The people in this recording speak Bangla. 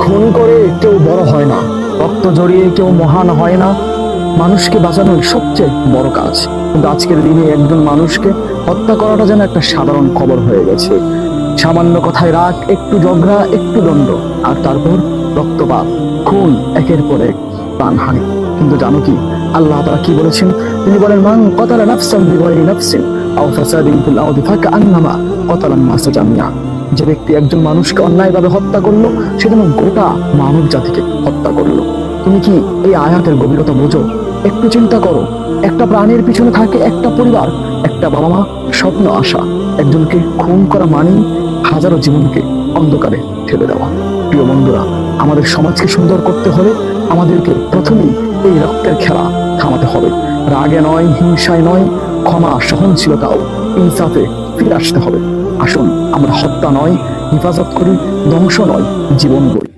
খুন করে কেউ বড় হয় না, রক্ত জড়িয়ে কেউ মহান হয় না। মানুষকে বাঁচানোই সবচেয়ে বড় কাজ, কিন্তু আজকের দিনে একজন মানুষকে হত্যা করাটা যেন একটা সাধারণ খবর হয়ে গেছে। সামান্য কথায় রাগ, একটু ঝগড়া, একটু দ্বন্দ্ব, আর তারপর রক্তপাত, খুন, একের পর এক প্রাণহানি। কিন্তু জানো কি আল্লাহ তাআলা কি বলেছেন? তিনি বলেন, মান কাতালা নাফসান বিগাইরি নাফসিন আও ফাসাদিন ফিল আরদি ফাকান্নামা কাতালান নাস জামিআ। যে ব্যক্তি একজন মানুষকে অন্যায়ভাবে হত্যা করলো, সে যেন গোটা মানব জাতিকে হত্যা করলো। তুমি কি এই আয়াতের গভীরতা বোঝো? একটু চিন্তা করো, একটা প্রাণীর পিছনে থাকে একটা পরিবার, একটা বাবা মা, স্বপ্ন, আশা। একজনকে খুন করা মানে হাজারো জীবনকে অন্ধকারে ঠেলে দেওয়া। প্রিয় বন্ধুরা, আমাদের সমাজকে সুন্দর করতে হলে আমাদেরকে প্রথমেই এই রক্তের খেলা থামাতে হবে। রাগে নয়, হিংসায় নয়, ক্ষমা, সহনশীলতাও, ইনসাফে ফিরে আসতে হবে। আসুন আমরা হত্যা নয় হেফাজত করি, ধ্বংস নয় জীবন গড়ি।